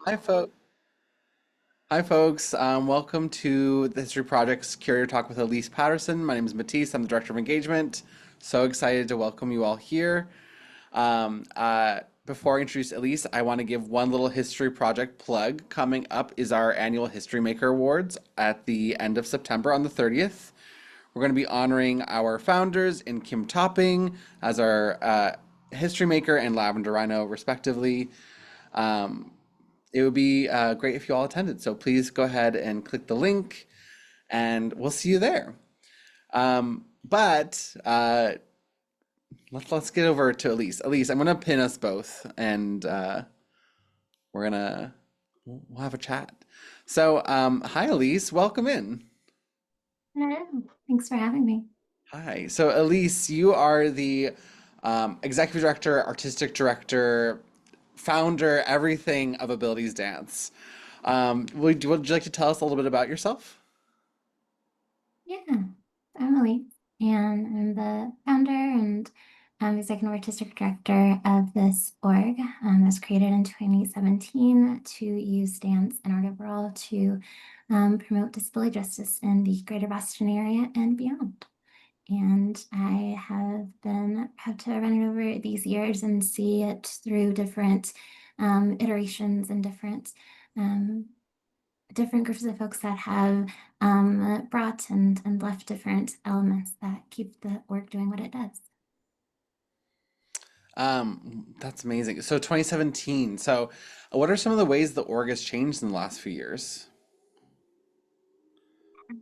Hi, Hi, folks. Welcome to the History Project's Curator Talk with Ellice Patterson. My name is Matisse. I'm the Director of Engagement. So excited to welcome you all here. Before I introduce Elise, I want to give one little history project plug. Coming up is our annual History Maker Awards at the end of September on the 30th. We're going to be honoring our founders in Kim Topping as our History Maker and Lavender Rhino, respectively. Um, it would be great if you all attended. So please go ahead and click the link, and we'll see you there. But let's get over to Elise. Elise, I'm gonna pin us both, and we're gonna we'll have a chat. So, hi, Elise. Welcome in. Hello. Thanks for having me. Hi. So, Elise, you are the executive director, artistic director, founder, everything of Abilities Dance. Would you like to tell us a little bit about yourself? Yeah, I'm Elise, and I'm the founder and executive artistic director of this org. It was created in 2017 to use dance and art overall to promote disability justice in the greater Boston area and beyond. And I have been proud to run it over these years and see it through different iterations and um, different groups of folks that have brought and left different elements that keep the work doing what it does. That's amazing. So 2017. So what are some of the ways the org has changed in the last few years?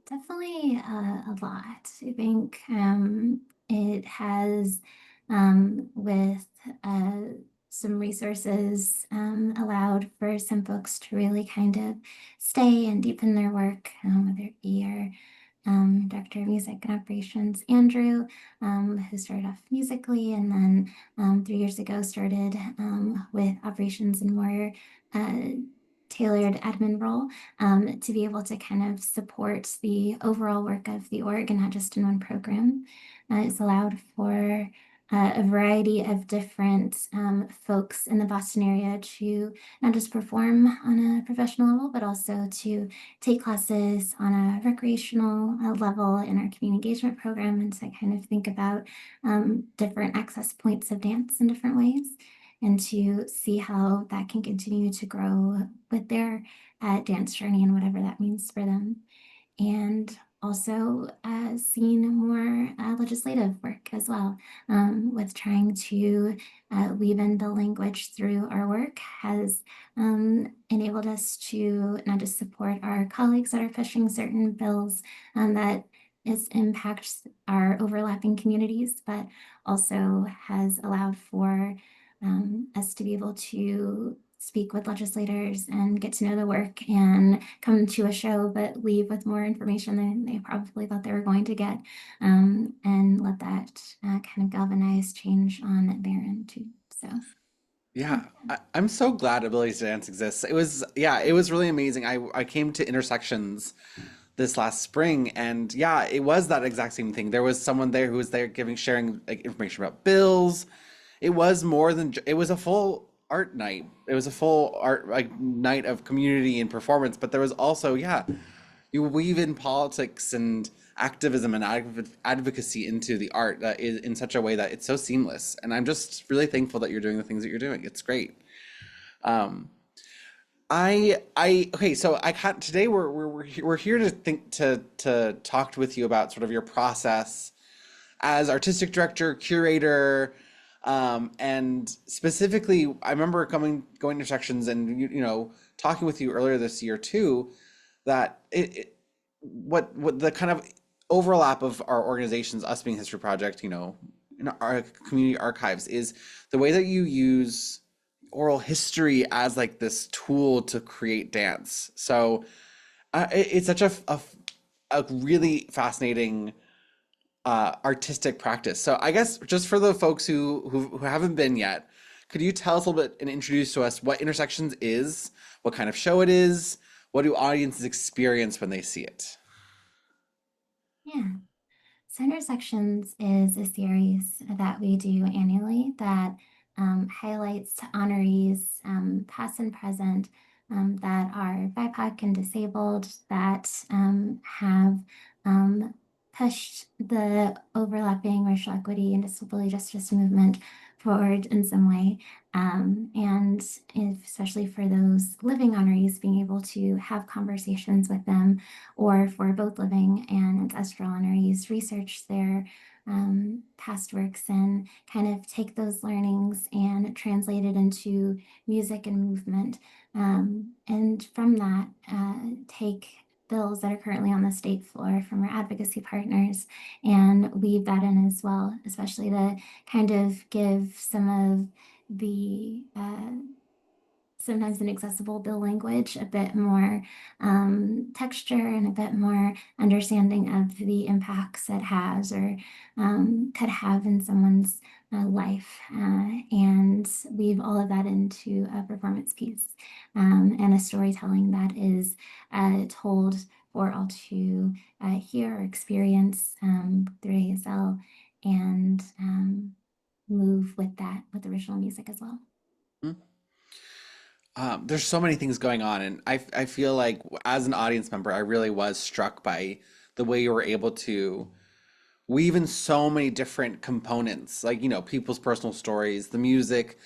Definitely a lot. I think it has, with uh, some resources, allowed for some folks to really kind of stay and deepen their work, whether it be our Director of Music and Operations, Andrew, who started off musically and then 3 years ago started with operations and more uh, tailored admin role to be able to kind of support the overall work of the org and not just in one program. It's allowed for a variety of different folks in the Boston area to not just perform on a professional level, but also to take classes on a recreational level in our community engagement program and to kind of think about different access points of dance in different ways and to see how that can continue to grow with their dance journey and whatever that means for them. And also seeing more legislative work as well, with trying to weave in the language through our work has enabled us to not just support our colleagues that are pushing certain bills that is impacts our overlapping communities, but also has allowed for us to be able to speak with legislators and get to know the work and come to a show, but leave with more information than they probably thought they were going to get, and let that kind of galvanize change on their end too. So, yeah. Yeah, I'm so glad Ability to Dance exists. It was really amazing. I came to Intersections this last spring, and yeah, it was that exact same thing. There was someone there who was there sharing like information about bills. It was more than it was a full art night. It was a full art like night of community and performance, but there was also, yeah, you weave in politics and activism and advocacy into the art that is in such a way that it's so seamless. And I'm just really thankful that you're doing the things that you're doing. It's great. Um, okay. So I can't today. We're here to to talk with you about sort of your process as artistic director, curator, and specifically, I remember going to sections and you know talking with you earlier this year too, that what the kind of overlap of our organizations, us being History Project, you know, in our community archives, is the way that you use oral history as like this tool to create dance. So it's such a really fascinating artistic practice. So I guess just for the folks who haven't been yet, could you tell us a little bit and introduce to us what Intersections is, what kind of show it is, what do audiences experience when they see it? Yeah. So Intersections is a series that we do annually that highlights honorees, past and present, that are BIPOC and disabled that have pushed the overlapping racial equity and disability justice movement forward in some way. And especially for those living honorees, being able to have conversations with them, or for both living and ancestral honorees, research their past works and kind of take those learnings and translate it into music and movement. And from that, take bills that are currently on the state floor from our advocacy partners and weave that in as well, especially to kind of give some of the sometimes inaccessible bill language a bit more texture and a bit more understanding of the impacts it has or could have in someone's life, and weave all of that into a performance piece and a storytelling that is told for all to hear or experience through ASL and move with that with original music as well. Mm. There's so many things going on, and I feel like as an audience member, I really was struck by the way you were able to weave in so many different components, like, you know, people's personal stories, the music,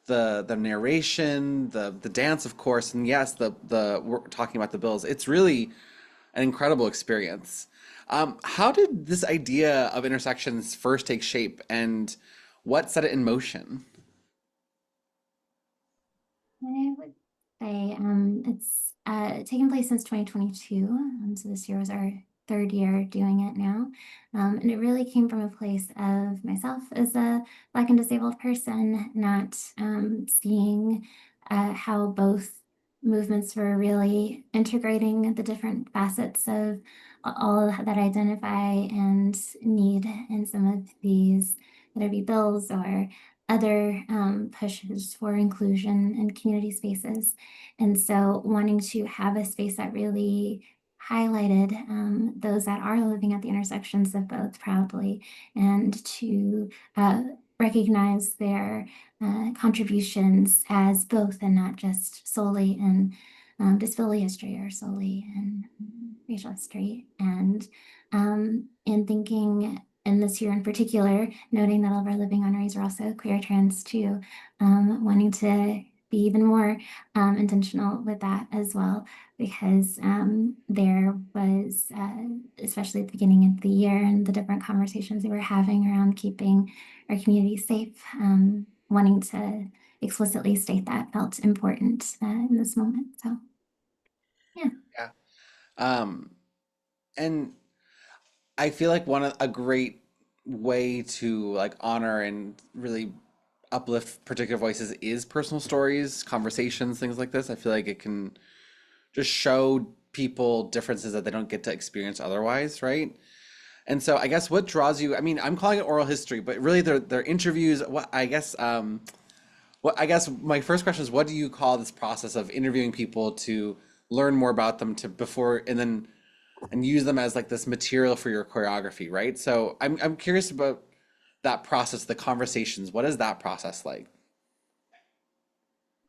the narration, the dance, of course, and yes, the we're talking about the bills. It's really an incredible experience. How did this idea of intersections first take shape, and what set it in motion? I would say it's taken place since 2022. So this year was our third year doing it now. And it really came from a place of myself as a Black and disabled person, not seeing how both movements were really integrating the different facets of all that identify and need in some of these, whether it be bills or other pushes for inclusion in community spaces. And so wanting to have a space that really highlighted those that are living at the intersections of both proudly, and to recognize their contributions as both and not just solely in disability history or solely in racial history. And in thinking in this year in particular, noting that all of our living honorees are also queer trans too, wanting to be even more intentional with that as well, because there was, especially at the beginning of the year and the different conversations we were having around keeping our community safe, wanting to explicitly state that felt important in this moment. So, yeah. Yeah. Um, and I feel like a great way to like honor and really uplift particular voices is personal stories, conversations, things like this. I feel like it can just show people differences that they don't get to experience otherwise, right? And so I guess what draws you, I mean, I'm calling it oral history, but really they're interviews. What I guess my first question is, what do you call this process of interviewing people to learn more about them to before and then and use them as like this material for your choreography, right? So I'm curious about that process, the conversations. What is that process like?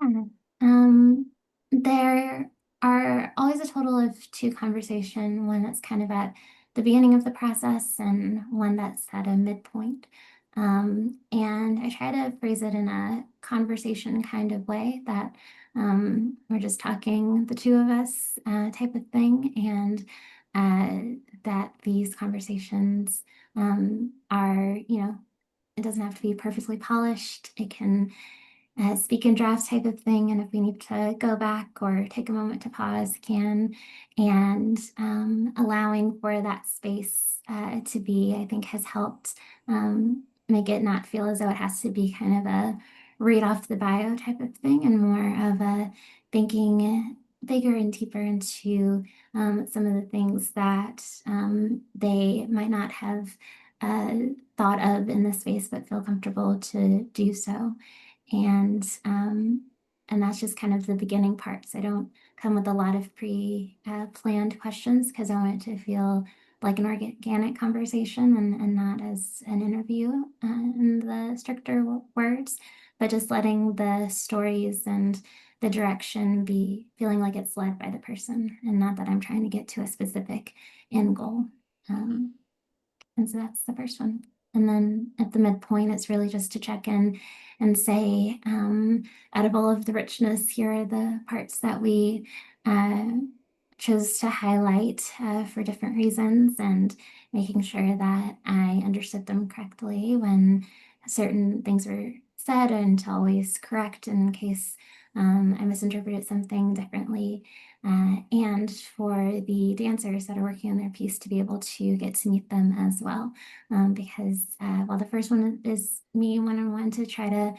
Yeah. Um, there are always a total of two conversation, one that's kind of at the beginning of the process and one that's at a midpoint. And I try to phrase it in a conversation kind of way that we're just talking, the two of us, type of thing, and that these conversations are, it doesn't have to be perfectly polished. It can speak in draft type of thing. And if we need to go back or take a moment to pause, can. And allowing for that space to be, I think, has helped make it not feel as though it has to be kind of a read off the bio type of thing, and more of a thinking bigger and deeper into some of the things that they might not have uh, thought of in this space, but feel comfortable to do so. And that's just kind of the beginning part. So I don't come with a lot of planned questions, because I want it to feel like an organic conversation, and not as an interview in the stricter words, but just letting the stories and the direction be feeling like it's led by the person and not that I'm trying to get to a specific end goal. Um, and so that's the first one. And then at the midpoint, it's really just to check in and say, out of all of the richness, here are the parts that we uh, chose to highlight for different reasons, and making sure that I understood them correctly when certain things were said, and to always correct in case I misinterpreted something differently. And for the dancers that are working on their piece to be able to get to meet them as well. Because while the first one is me one-on-one to try to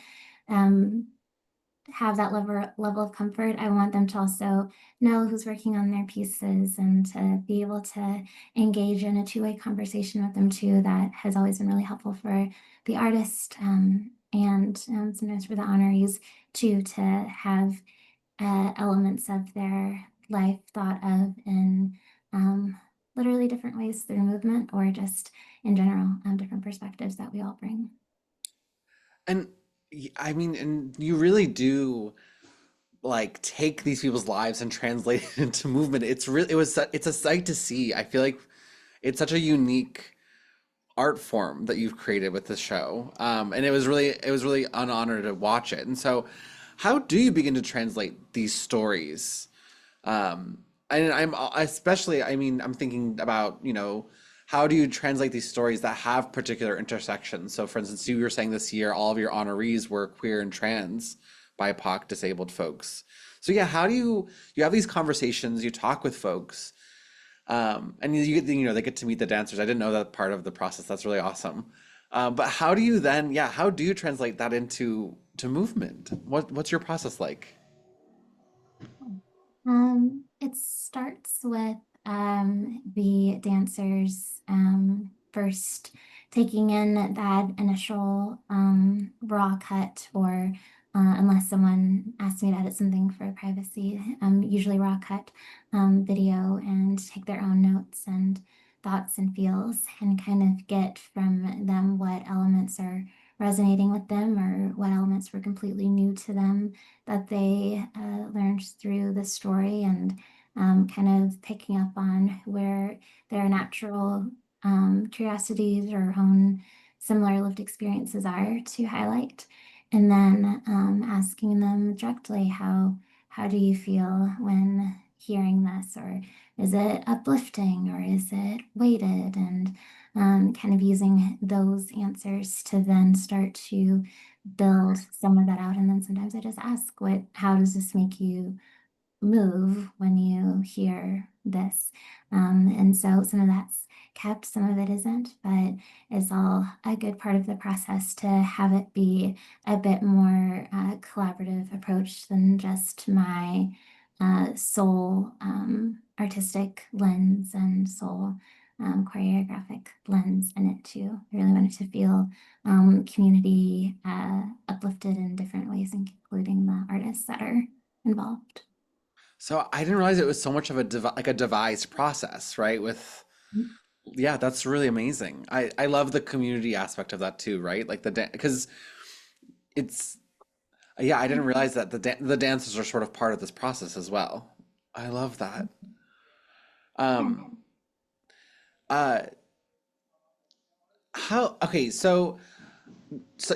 have that level of comfort, I want them to also know who's working on their pieces and to be able to engage in a two-way conversation with them too. That has always been really helpful for the artist and sometimes for the honorees too, to have elements of their life thought of in literally different ways through movement or just in general, different perspectives that we all bring. And I mean, and you really do like take these people's lives and translate it into movement. It's a sight to see. I feel like it's such a unique art form that you've created with this show. And it was really an honor to watch it. And so, how do you begin to translate these stories? And I'm especially, I mean, I'm thinking about, how do you translate these stories that have particular intersections? So, for instance, you were saying this year all of your honorees were queer and trans, BIPOC, disabled folks. So yeah, how do you have these conversations? You talk with folks, and they get to meet the dancers. I didn't know that part of the process. That's really awesome. But how do you then, yeah, how do you translate that into movement? What's your process like? It starts with the dancers first taking in that initial raw cut, or unless someone asks me to edit something for privacy, usually raw cut video, and take their own notes and thoughts and feels, and kind of get from them what elements are resonating with them or what elements were completely new to them that they learned through the story, and kind of picking up on where their natural curiosities or own similar lived experiences are to highlight. And then asking them directly, how do you feel when hearing this? Or is it uplifting or is it weighted? And kind of using those answers to then start to build some of that out. And then sometimes I just ask, how does this make you move when you hear this? And so some of that's kept, some of it isn't, but it's all a good part of the process to have it be a bit more collaborative approach than just my sole artistic lens and sole choreographic lens in it too. I really wanted to feel community uplifted in different ways, including the artists that are involved. So I didn't realize it was so much of like a devised process, right? Yeah, that's really amazing. I love the community aspect of that too, right? Like because it's yeah, I didn't realize that the dances are sort of part of this process as well. I love that. Yeah. Um, uh, how okay, so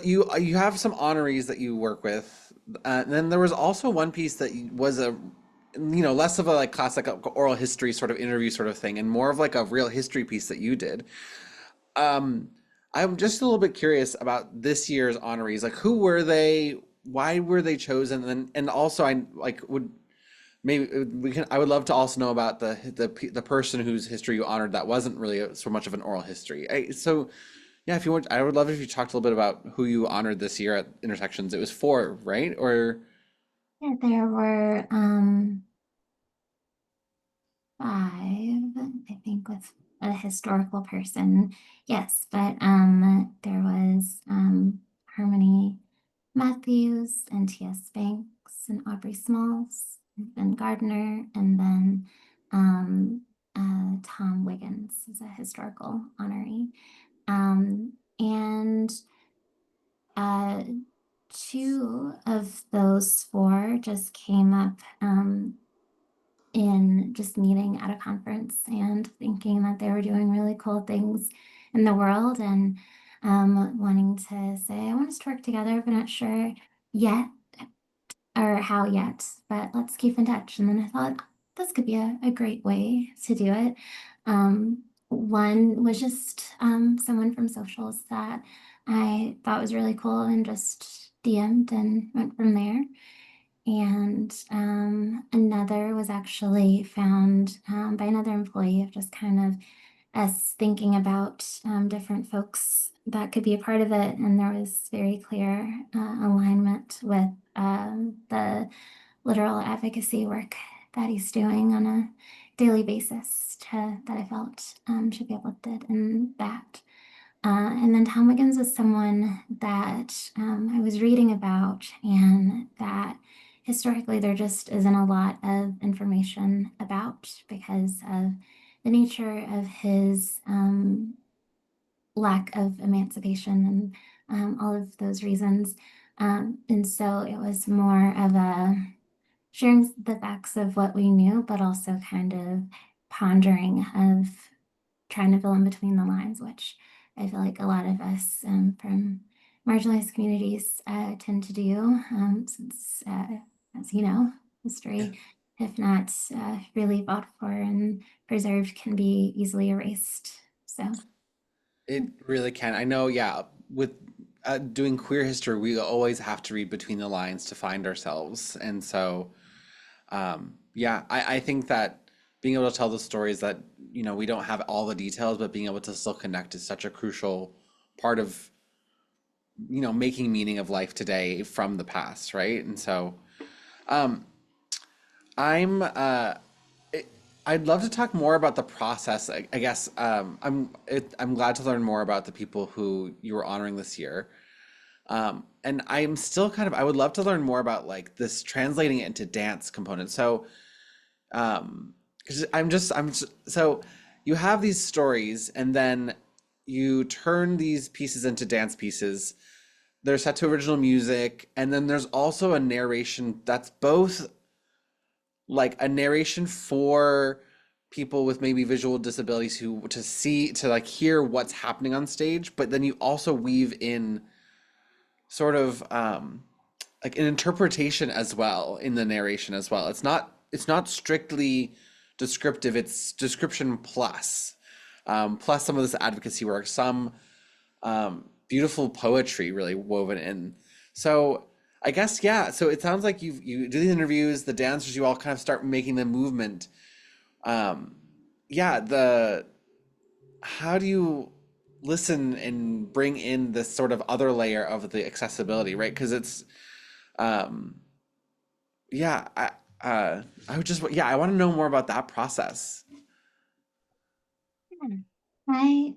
you have some honorees that you work with, and then there was also one piece that was a less of a like classic oral history sort of interview sort of thing, and more of like a real history piece that you did. Um, I'm just a little bit curious about this year's honorees. Like, who were they? Why were they chosen? And also, I like would maybe we can. I would love to also know about the person whose history you honored that wasn't really so much of an oral history. So yeah, if you want, I would love if you talked a little bit about who you honored this year at Intersections. It was four, right? Or Yeah, there were five, I think, with a historical person. Yes, but there was Harmony Matthews and T.S. Banks and Aubrey Smalls and Ben Gardner, and then Tom Wiggins is a historical honoree. And two of those four just came up in just meeting at a conference and thinking that they were doing really cool things in the world and wanting to say, I want us to work together, but not sure yet or how yet, but let's keep in touch. And then I thought this could be a great way to do it. One was just someone from socials that I thought was really cool and just DM'd and went from there. And another was actually found by another employee of just kind of us thinking about different folks that could be a part of it. And there was very clear alignment with the literal advocacy work that he's doing on a daily basis that I felt should be uplifted in that. And then Tom Wiggins was someone that I was reading about, and that historically there just isn't a lot of information about because of the nature of his lack of emancipation and all of those reasons. And so it was more of a sharing the facts of what we knew, but also kind of pondering of trying to fill in between the lines, which I feel like a lot of us from marginalized communities tend to do, since, as you know, history, if not really fought for and preserved, can be easily erased. So, It really can. I know, yeah, with doing queer history, we always have to read between the lines to find ourselves. And so, yeah, I think that being able to tell the stories that, we don't have all the details, but being able to still connect is such a crucial part of, making meaning of life today from the past, right? And so, um, I'm I'd love to talk more about the process. I guess I'm glad to learn more about the people who you were honoring this year. And I'm still I would love to learn more about like this translating it into dance component. So, 'cause so you have these stories and then you turn these pieces into dance pieces. They're set to original music, and then there's also a narration that's both like a narration for people with maybe visual disabilities who to like hear what's happening on stage, but then you also weave in sort of like an interpretation as well in the narration as well. It's not strictly descriptive, it's description plus plus some of this advocacy work, some beautiful poetry really woven in. So I guess, yeah. So it sounds like you do the interviews, the dancers, you all kind of start making the movement. Um, yeah, the how do you listen and bring in this sort of other layer of the accessibility, right? Because it's um, yeah, I would just yeah, I want to know more about that process. yeah. I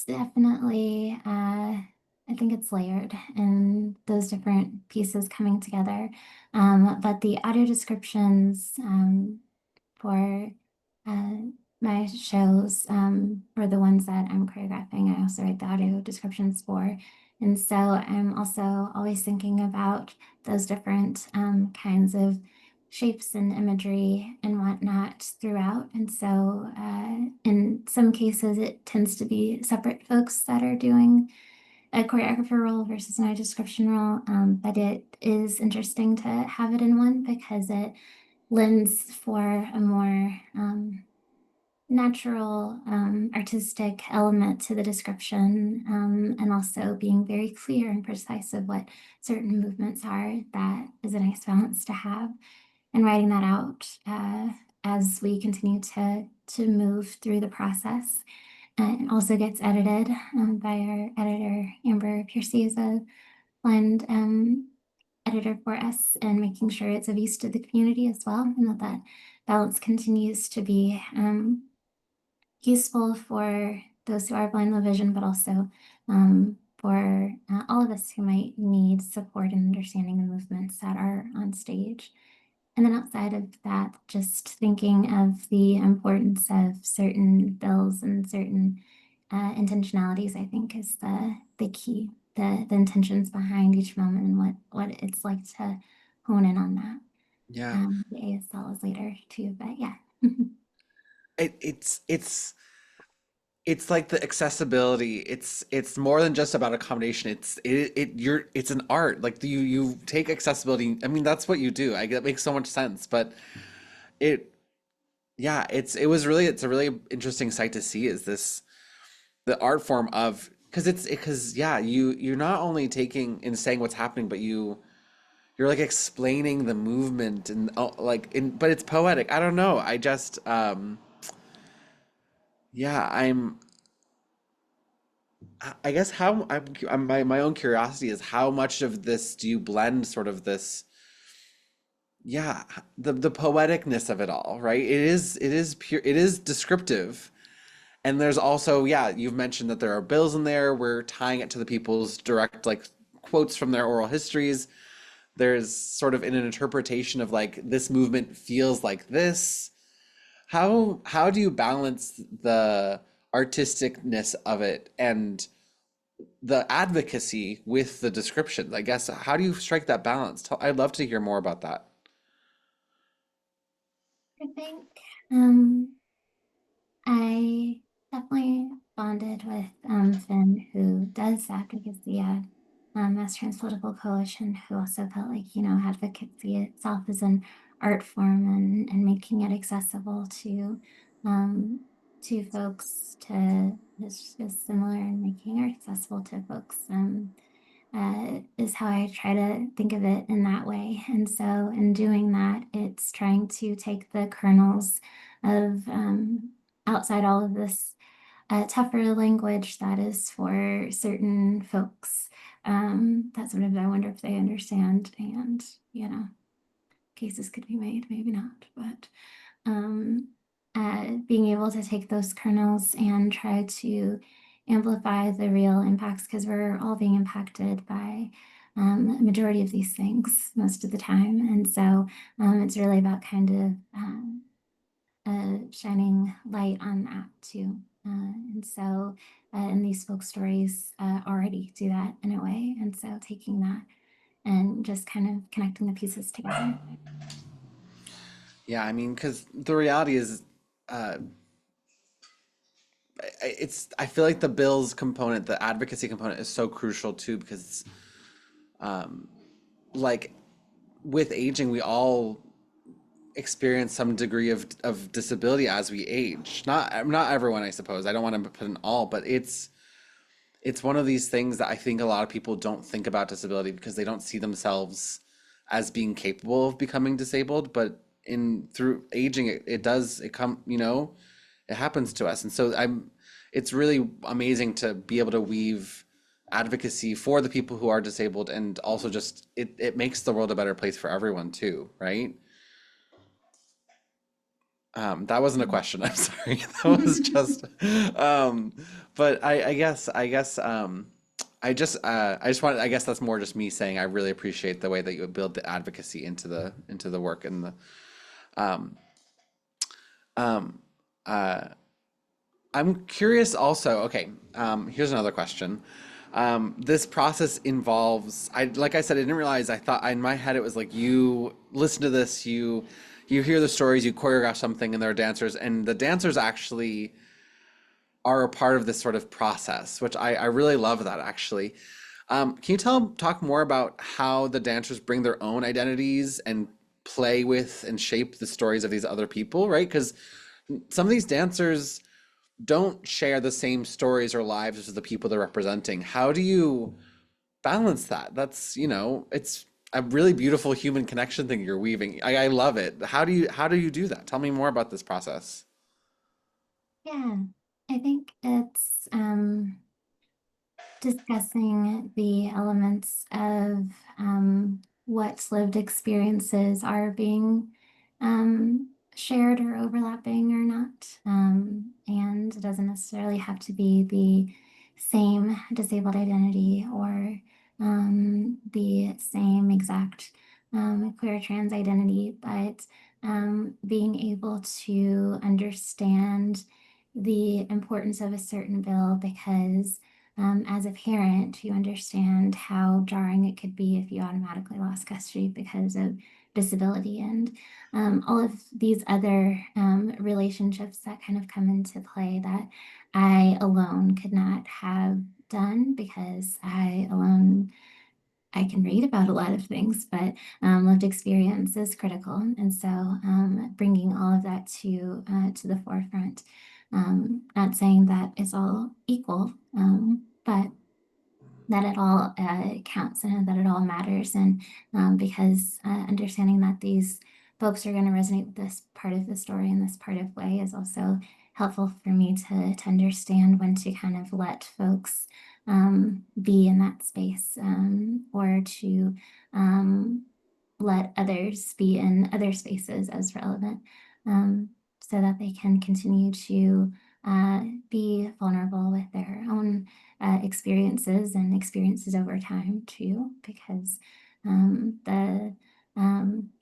definitely, I think it's layered and those different pieces coming together. But the audio descriptions for uh, my shows for the ones that I'm choreographing. I also write the audio descriptions for. And so I'm also always thinking about those different kinds of shapes and imagery and whatnot throughout. And so in some cases, it tends to be separate folks that are doing a choreographer role versus an audio description role. But it is interesting to have it in one because it lends for a more natural artistic element to the description, and also being very clear and precise of what certain movements are. That is a nice balance to have, and writing that out as we continue to move through the process. It also gets edited by our editor, Amber Piercy, is a blind editor for us, and making sure it's of use to the community as well, and that balance continues to be useful for those who are blind, low vision, but also for all of us who might need support in understanding the movements that are on stage. And then outside of that, just thinking of the importance of certain bills and certain intentionalities, I think is the key. the intentions behind each moment and what it's like to hone in on that. Yeah. The ASL is later too, but yeah. It's like the accessibility. It's more than just about accommodation. It's an art. Like you take accessibility. I mean, that's what you do. That makes so much sense. But it yeah, it's a really interesting sight to see is this the art form of because yeah, you're not only taking and saying what's happening, but you're like explaining the movement and but it's poetic. I don't know. I just yeah, I guess my own curiosity is how much of this do you blend sort of this, yeah, the poeticness of it all, right? It is pure, it is descriptive. And there's also, yeah, you've mentioned that there are bills in there. We're tying it to the people's direct like quotes from their oral histories. There's sort of an interpretation of like this movement feels like this. How do you balance the artisticness of it and the advocacy with the descriptions? I guess how do you strike that balance? I'd love to hear more about that. I think um, I definitely bonded with Finn, who does advocacy at Mass Trans Political Coalition, who also felt like, advocacy itself is an art form and making it accessible um, to folks to is similar and making art accessible to folks. Is how I try to think of it in that way. And so, in doing that, it's trying to take the kernels of outside all of this tougher language that is for certain folks. That sort of I wonder if they understand, and cases could be made, maybe not, but um, being able to take those kernels and try to amplify the real impacts because we're all being impacted by a majority of these things most of the time. And so it's really about kind of shining light on that too. And so, and these folk stories already do that in a way. And so taking that and just kind of connecting the pieces together. Yeah, I mean, because the reality is, uh, I feel like the bills component, the advocacy component, is so crucial too because, like, with aging, we all experience some degree of disability as we age. Not everyone, I suppose. I don't want to put in all, but it's one of these things that I think a lot of people don't think about disability because they don't see themselves as being capable of becoming disabled. But in through aging, it does it come, it happens to us. And so it's really amazing to be able to weave advocacy for the people who are disabled and also just it makes the world a better place for everyone too, right? That wasn't a question. I'm sorry. That was just, um, but I just wanted, I guess that's more just me saying I really appreciate the way that you build the advocacy into the work and the, um, um, uh, I'm curious also, okay, here's another question. This process involves, like I said, I didn't realize, I thought in my head it was like you listen to this, you hear the stories, you choreograph something and there are dancers and the dancers actually are a part of this sort of process, which I really love that actually. Can you talk more about how the dancers bring their own identities and play with and shape the stories of these other people, right? Because some of these dancers don't share the same stories or lives as the people they're representing. How do you balance that? That's, it's a really beautiful human connection thing you're weaving. I love it. How do you do that? Tell me more about this process. Yeah, I think it's discussing the elements of what lived experiences are being shared or overlapping or not. And it doesn't necessarily have to be the same disabled identity or the same exact queer trans identity, but being able to understand the importance of a certain bill because as a parent, you understand how jarring it could be if you automatically lost custody because of disability and all of these other relationships that kind of come into play that I alone could not have done because I can read about a lot of things, but lived experience is critical. And so bringing all of that to the forefront, not saying that it's all equal, but that it all counts and that it all matters. And because understanding that these folks are going to resonate with this part of the story in this part of way is also helpful for me to understand when to kind of let folks be in that space or to let others be in other spaces as relevant so that they can continue to be vulnerable with their own experiences and experiences over time too, because the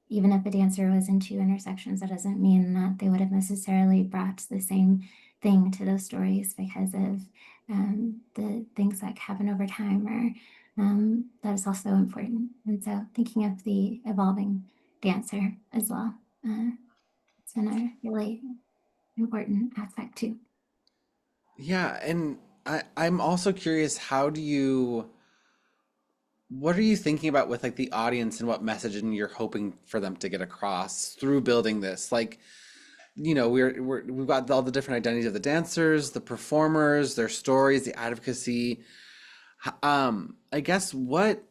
even if a dancer was in two intersections, that doesn't mean that they would have necessarily brought the same thing to those stories because of the things that happen over time or that is also important. And so thinking of the evolving dancer as well, it's been a really important aspect too. Yeah, and I'm also curious, what are you thinking about with like the audience and what messaging you're hoping for them to get across through building this? Like, we've got all the different identities of the dancers, the performers, their stories, the advocacy. I guess what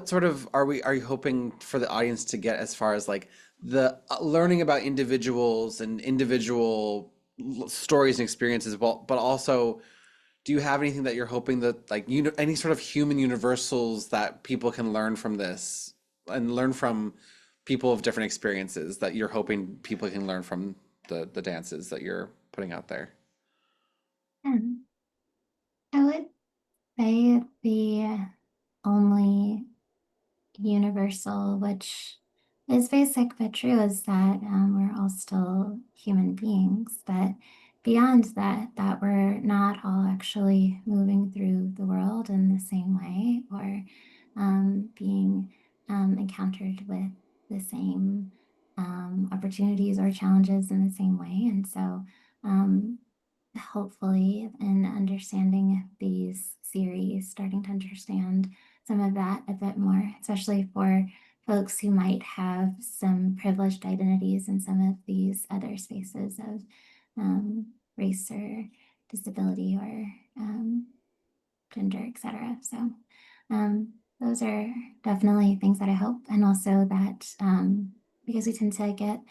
sort of are you hoping for the audience to get as far as like the learning about individuals and individual stories and experiences, but also do you have anything that you're hoping that like any sort of human universals that people can learn from this and learn from people of different experiences that you're hoping people can learn from the dances that you're putting out there? And I would say the only universal, which is basic but true, is that we're all still human beings. But beyond that, that we're not all actually moving through the world in the same way or being encountered with the same opportunities or challenges in the same way. And so, um, hopefully, in understanding these series, starting to understand some of that a bit more, especially for folks who might have some privileged identities in some of these other spaces of race or disability or gender, etc. So those are definitely things that I hope, and also that because we tend to get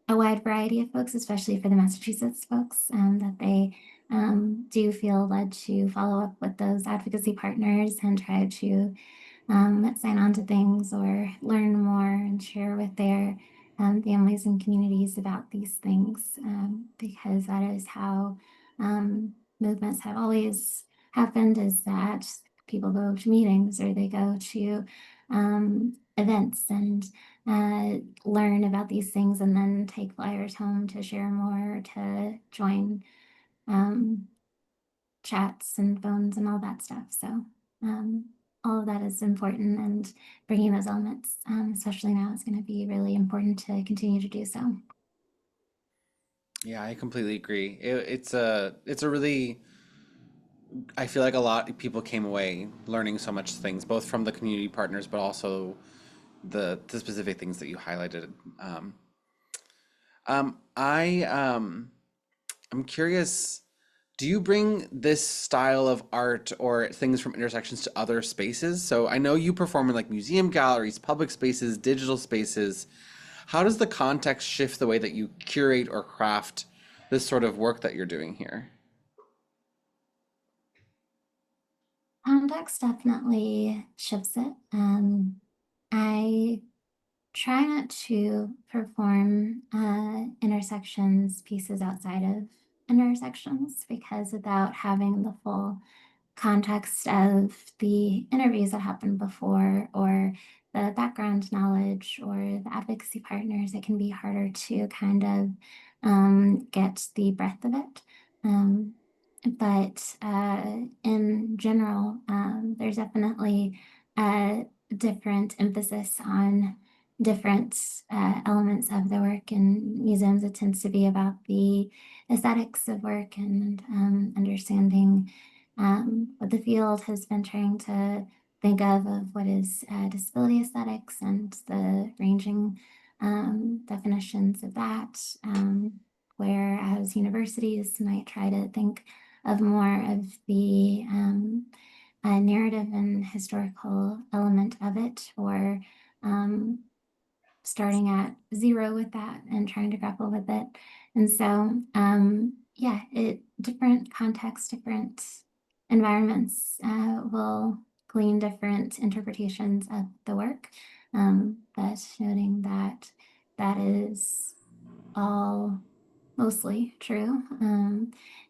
a wide variety of folks, especially for the Massachusetts folks, that they do feel led to follow up with those advocacy partners and try to sign on to things or learn more and share with their families and communities about these things because that is how movements have always happened, is that people go to meetings or they go to events and learn about these things and then take flyers home to share more, to join um, chats and phones and all that stuff. So all of that is important, and bringing those elements, especially now, is going to be really important to continue to do so. Yeah, I completely agree. It's a really, I feel like a lot of people came away learning so much things, both from the community partners, but also the specific things that you highlighted. Um, I'm curious, do you bring this style of art or things from intersections to other spaces? So I know you perform in like museum galleries, public spaces, digital spaces. How does the context shift the way that you curate or craft this sort of work that you're doing here? Context definitely shifts it. I try not to perform intersections pieces outside of intersections because without having the full context of the interviews that happened before or the background knowledge or the advocacy partners, it can be harder to kind of get the breadth of it. Um, but in general, there's definitely a different emphasis on different elements of the work. In museums, it tends to be about the aesthetics of work and understanding what the field has been trying to think of what is disability aesthetics and the ranging definitions of that. Whereas universities might try to think of more of the narrative and historical element of it, or um, starting at zero with that and trying to grapple with it. And so, yeah, different contexts, different environments will glean different interpretations of the work. But noting that that is all mostly true,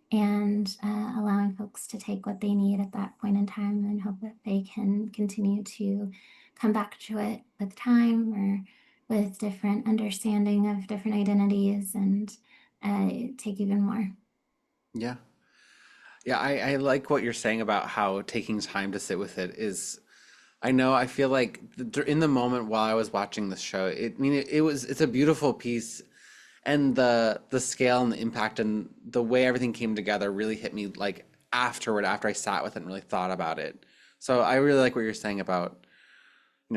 and allowing folks to take what they need at that point in time and hope that they can continue to come back to it with time or with different understanding of different identities and take even more. Yeah. Yeah, I like what you're saying about how taking time to sit with it is. I know. I feel like in the moment while I was watching this show, it's a beautiful piece, and the scale and the impact and the way everything came together really hit me like afterward, after I sat with it and really thought about it. So I really like what you're saying about,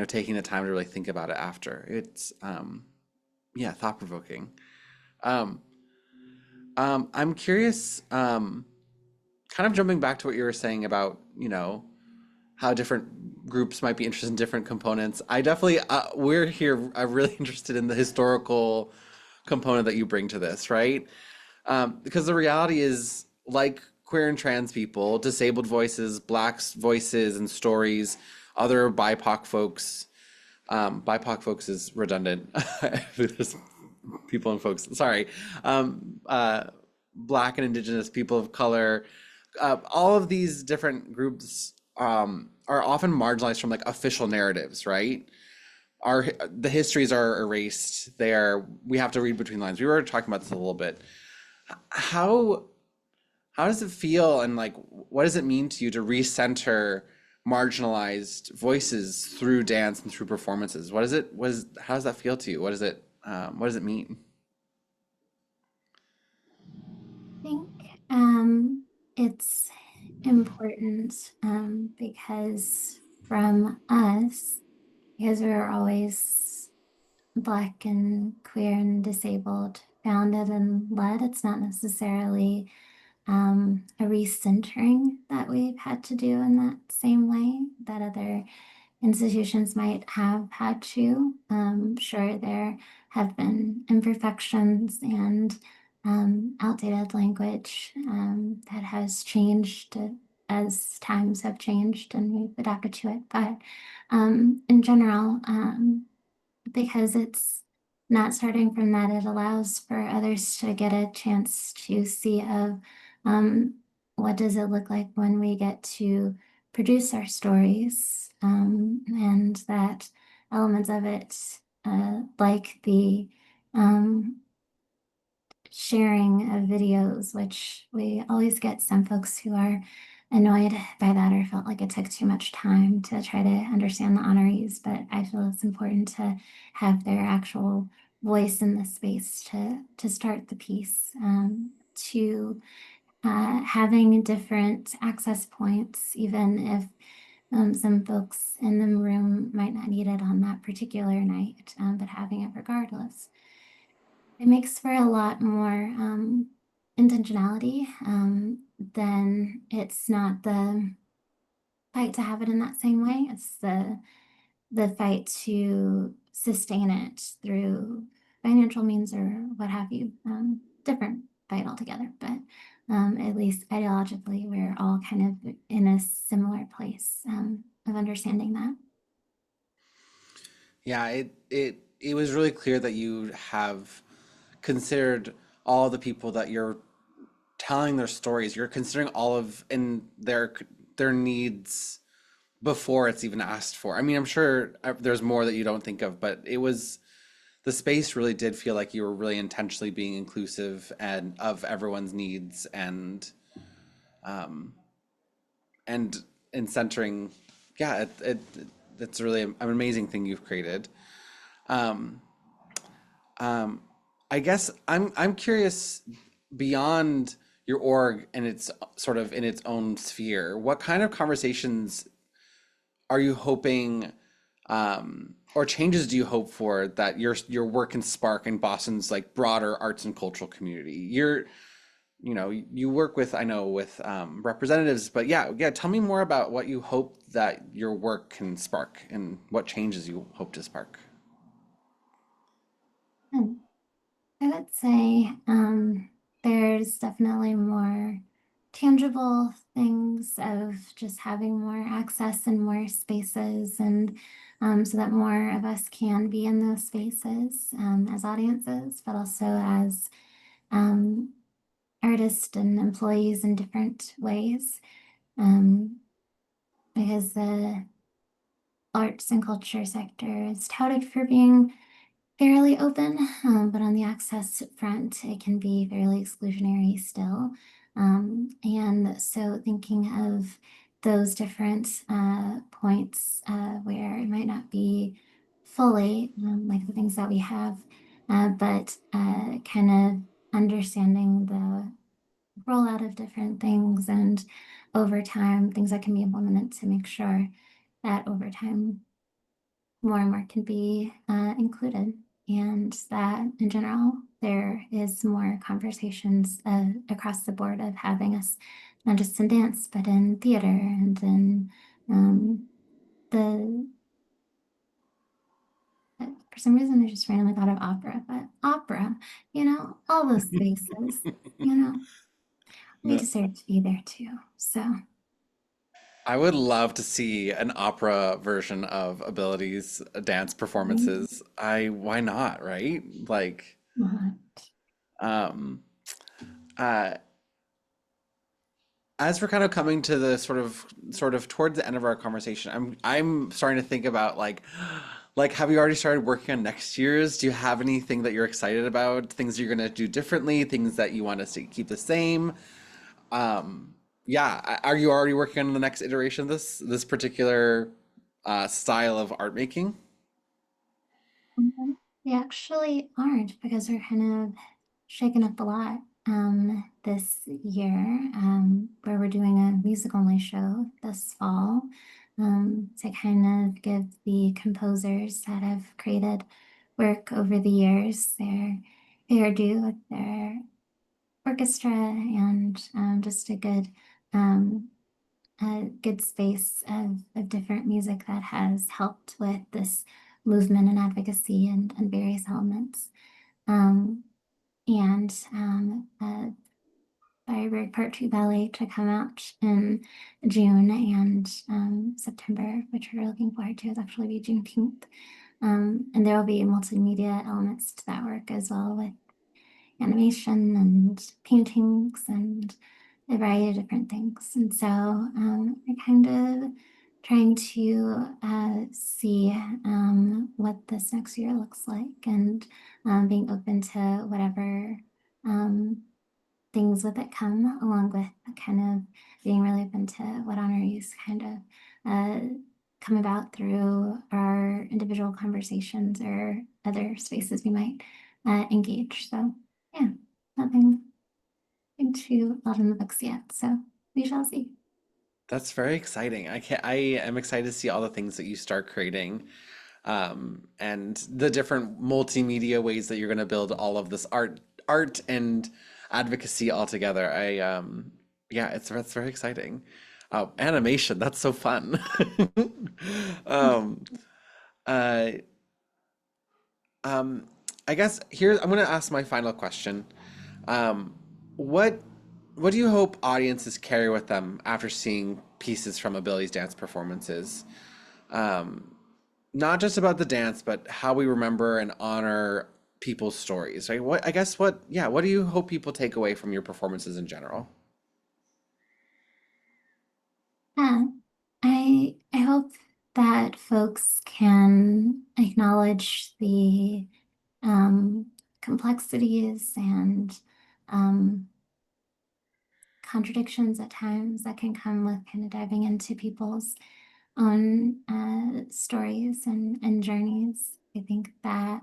taking the time to really think about it after. It's yeah, thought provoking. Um, I'm curious. Kind of jumping back to what you were saying about, how different groups might be interested in different components. I definitely, we're here, I'm really interested in the historical component that you bring to this, right? Because the reality is, like queer and trans people, disabled voices, blacks voices and stories, other BIPOC folks, BIPOC folks is redundant. There's people and folks, sorry. Black and indigenous people of color, all of these different groups are often marginalized from like official narratives, right? The histories are erased. We have to read between lines. We were talking about this a little bit. How how does it feel, and like what does it mean to you to recenter marginalized voices through dance and through performances? How does that feel to you? What does it mean? I think it's important because from us, because we are always Black and queer and disabled, founded and led, it's not necessarily a recentering that we've had to do in that same way that other institutions might have had to. Sure, there have been imperfections and outdated language that has changed as times have changed and we've adapted to it. But in general, because it's not starting from that, it allows for others to get a chance to see of um, what does it look like when we get to produce our stories, and that elements of it, like the um, sharing of videos, which we always get some folks who are annoyed by that or felt like it took too much time to try to understand the honorees. But I feel it's important to have their actual voice in the space to start the piece, to having different access points, even if some folks in the room might not need it on that particular night, but having it regardless. It makes for a lot more intentionality. Then it's not the fight to have it in that same way. It's the fight to sustain it through financial means or what have you. Different fight altogether, but at least ideologically, we're all kind of in a similar place of understanding that. Yeah, it was really clear that you have considered all the people that you're telling their stories. You're considering all of and their needs before it's even asked for. I mean, I'm sure there's more that you don't think of, but the space really did feel like you were really intentionally being inclusive and of everyone's needs, and um, and in centering, yeah, it's really an amazing thing you've created. Um, um, I guess I'm curious beyond your org and its sort of in its own sphere, what kind of conversations are you hoping, or changes do you hope for that your work can spark in Boston's like broader arts and cultural community? You work with, I know, with representatives, but yeah, tell me more about what you hope that your work can spark and what changes you hope to spark. And I would say there's definitely more tangible things of just having more access and more spaces, and so that more of us can be in those spaces as audiences, but also as um, artists and employees in different ways. Um, because the arts and culture sector is touted for being fairly open, but on the access front, it can be fairly exclusionary still. And so thinking of those different points where it might not be fully like the things that we have, but kind of understanding the rollout of different things and over time, things that can be implemented to make sure that over time more and more can be included, and that in general there is more conversations across the board of having us not just in dance but in theater and in um, the for some reason I just randomly thought of opera, but opera, all those spaces, you know we No. deserve to be there too, so I would love to see an opera version of Abilities dance why performances. Why not, right? Like, not? um, uh, as we're kind of coming to the sort of towards the end of our conversation, I'm starting to think about like have you already started working on next year's? Do you have anything that you're excited about? Things you're gonna do differently? Things that you want us to keep the same? Yeah, are you already working on the next iteration of this particular style of art making? We actually aren't, because we're kind of shaken up a lot this year, where we're doing a music only show this fall, to kind of give the composers that have created work over the years their due with their orchestra, and just a good space of different music that has helped with this movement and advocacy and various elements. Um, and Firebird Part 2 Ballet to come out in June and September, which we're looking forward to. It's actually be Juneteenth. And there will be multimedia elements to that work as well, with animation and paintings and a variety of different things. And so we're kind of trying to see what this next year looks like, and being open to whatever um, things with it come, along with kind of being really open to what honorees kind of come about through our individual conversations or other spaces we might engage. So yeah, nothing too lot in the books yet. So we shall see. That's very exciting. I am excited to see all the things that you start creating, and the different multimedia ways that you're going to build all of this art and advocacy all together. Yeah, that's very exciting. Oh, animation, that's so fun. Um, uh, um, I guess here I'm going to ask my final question. Um, what what do you hope audiences carry with them after seeing pieces from Ability's dance performances? Um, Not just about the dance, but how we remember and honor people's stories, right? What do you hope people take away from your performances in general? Yeah, I hope that folks can acknowledge the um, complexities and um, contradictions at times that can come with kind of diving into people's own stories and journeys. I think that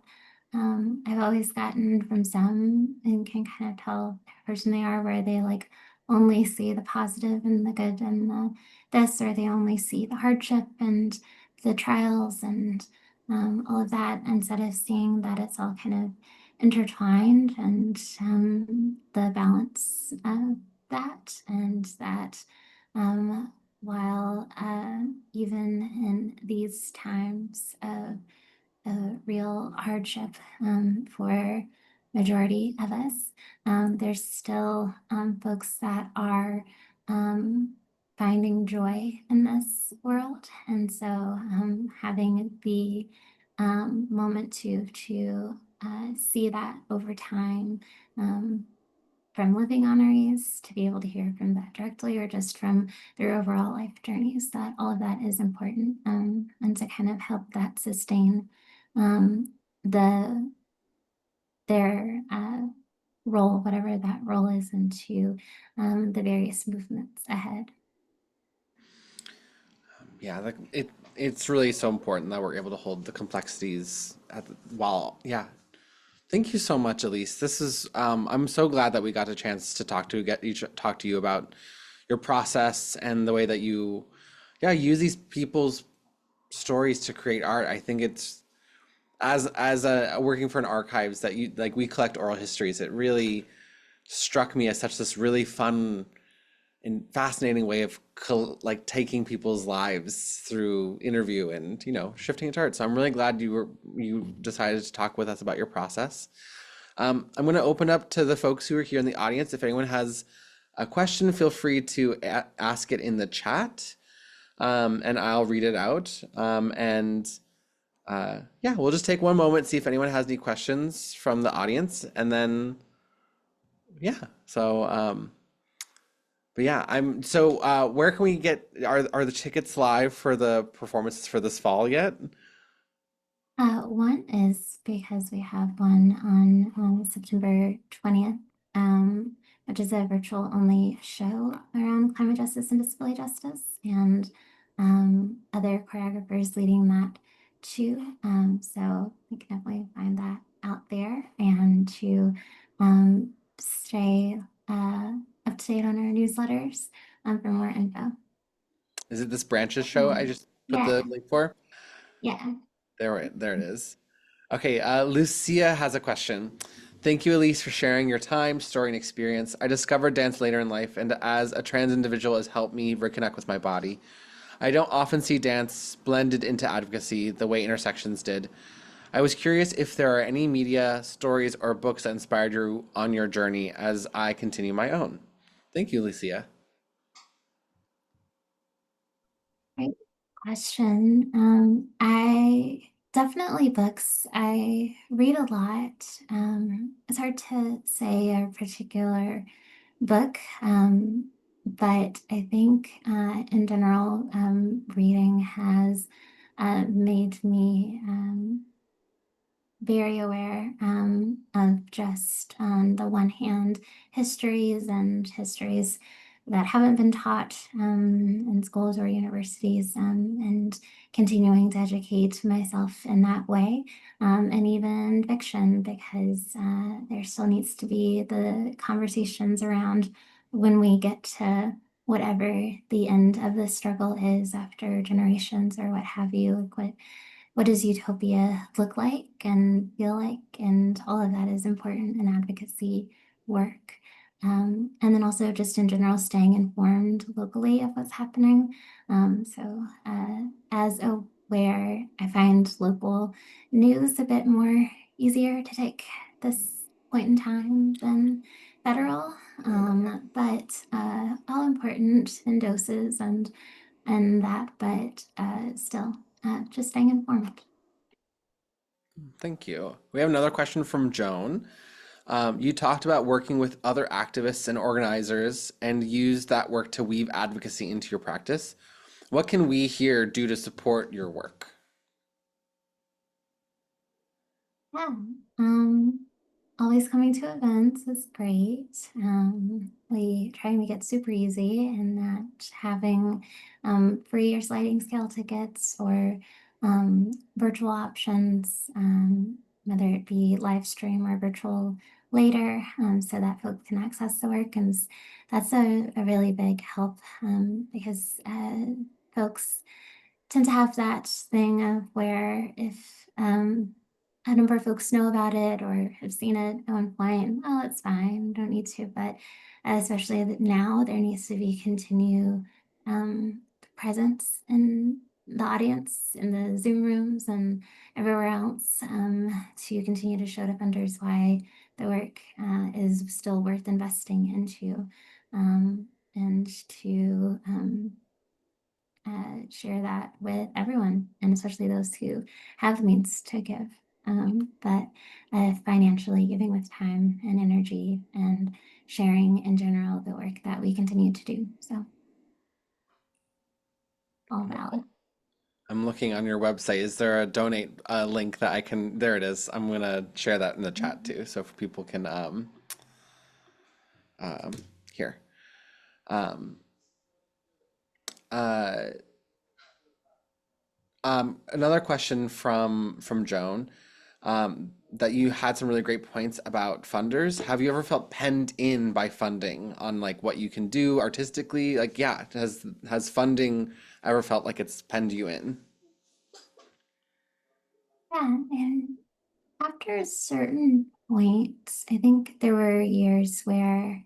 I've always gotten from some and can kind of tell the person they are, where they like only see the positive and the good and the this, or they only see the hardship and the trials and all of that, instead of seeing that it's all kind of intertwined, and the balance of that, and that while even in these times of real hardship for majority of us, there's still folks that are um, finding joy in this world, and so having the moment to see that over time. Um, from living honorees to be able to hear from that directly, or just from their overall life journeys, that all of that is important, and to kind of help that sustain um, the their role, whatever that role is, into the various movements ahead. Yeah, it's really so important that we're able to hold the complexities while, yeah. Thank you so much, Elise. This is I'm so glad that we got a chance to talk to you about your process and the way that you, yeah, use these people's stories to create art. I think it's, as a working for an archives, that you like, we collect oral histories. It really struck me as such this really fun and fascinating way of like taking people's lives through interview and, shifting into art. So I'm really glad you decided to talk with us about your process. I'm going to open up to the folks who are here in the audience. If anyone has a question, feel free to ask it in the chat, and I'll read it out. Yeah, we'll just take one moment, see if anyone has any questions from the audience, and then yeah. But yeah, where can we get, are the tickets live for the performances for this fall yet? One is because we have one on September 20th, which is a virtual only show around climate justice and disability justice, and other choreographers leading that too. So you can definitely find that out there, and to stay up to date on our newsletters for more info. Is it this Branches show I just put Yeah, the link for? yeah. There it is. Okay, Lucia has a question. Thank you, Elise, for sharing your time, story, and experience. I discovered dance later in life, and as a trans individual, has helped me reconnect with my body. I don't often see dance blended into advocacy the way intersections did. I was curious if there are any media, stories, or books that inspired you on your journey as I continue my own. Thank you, Lucia. Great question. I definitely books. I read a lot. It's hard to say a particular book, but I think in general, reading has made me very aware of, just on the one hand, histories that haven't been taught in schools or universities, and continuing to educate myself in that way, and even fiction, because there still needs to be the conversations around when we get to whatever the end of the struggle is after generations or what have you, like what does utopia look like and feel like? And all of that is important in advocacy work. And then also just in general, staying informed locally of what's happening. As aware, I find local news a bit more easier to take this point in time than federal, but all important in doses and that, but still, just staying informed. Thank you. We have another question from Joan. You talked about working with other activists and organizers and used that work to weave advocacy into your practice. What can we here do to support your work? Yeah. Um, Always always coming to events is great. We try and make it super easy, and that having free or sliding scale tickets or virtual options, whether it be live stream or virtual later, so that folks can access the work. And that's a really big help because folks tend to have that thing of where if a number of folks know about it or have seen it at one point, well, it's fine, don't need to. But especially now, there needs to be continued presence in the audience, in the Zoom rooms, and everywhere else to continue to show to funders why the work is still worth investing into and to share that with everyone, and especially those who have the means to give. But financially giving with time and energy and sharing in general the work that we continue to do. So all valid. I'm looking on your website. Is there a donate link that I can? There it is. I'm gonna share that in the chat too, so if people can um, here. Um, uh, Another question from Joan, that you had some really great points about funders. Have you ever felt penned in by funding on like what you can do artistically? Like, yeah, has funding ever felt like it's penned you in? Yeah, and after a certain point, I think there were years where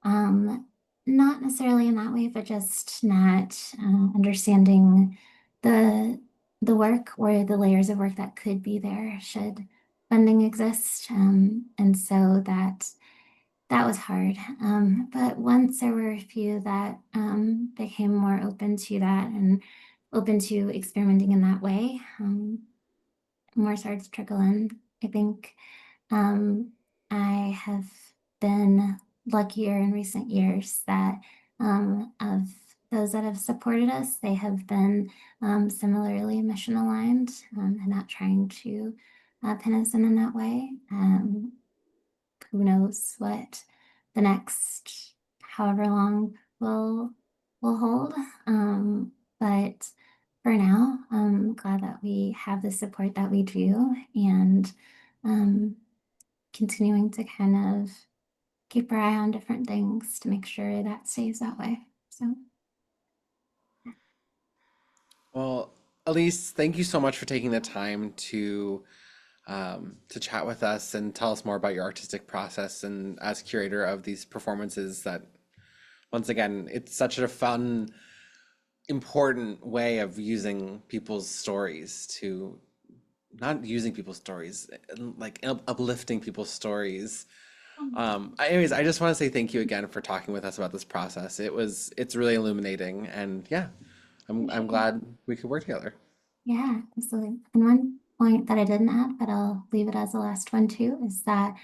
Um, not necessarily in that way, but just not understanding the the work or the layers of work that could be there should funding exist. And so that was hard. But once there were a few that became more open to that and open to experimenting in that way, more started to trickle in. I think um, I have been luckier in recent years that of those that have supported us, they have been similarly mission aligned and not trying to pin us in that way. Who knows what the next however long will hold. But for now, I'm glad that we have the support that we do and um, continuing to kind of keep our eye on different things to make sure that stays that way. So, Well, Elise, thank you so much for taking the time to chat with us and tell us more about your artistic process and as curator of these performances that, once again, it's such a fun, important way of using people's stories to, not using people's stories, like uplifting people's stories. Anyways, I just want to say thank you again for talking with us about this process. It's really illuminating, and yeah, I'm glad we could work together. yeah, absolutely. And one point that I didn't add, but I'll leave it as the last one too, is that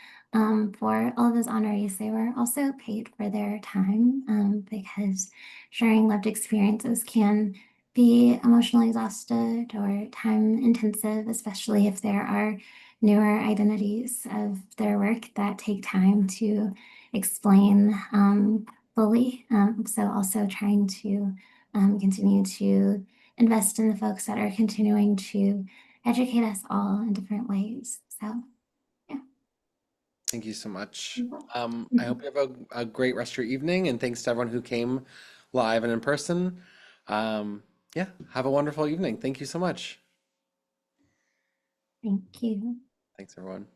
for all of those honorees, they were also paid for their time because sharing lived experiences can be emotionally exhausted or time intensive, especially if there are newer identities of their work that take time to explain fully. So also trying to continue to invest in the folks that are continuing to educate us all in different ways. So, yeah. Thank you so much. I Mhm. hope you have a great rest of your evening, and thanks to everyone who came live and in person. Yeah, have a wonderful evening. Thank you so much. Thank you. Thanks, everyone.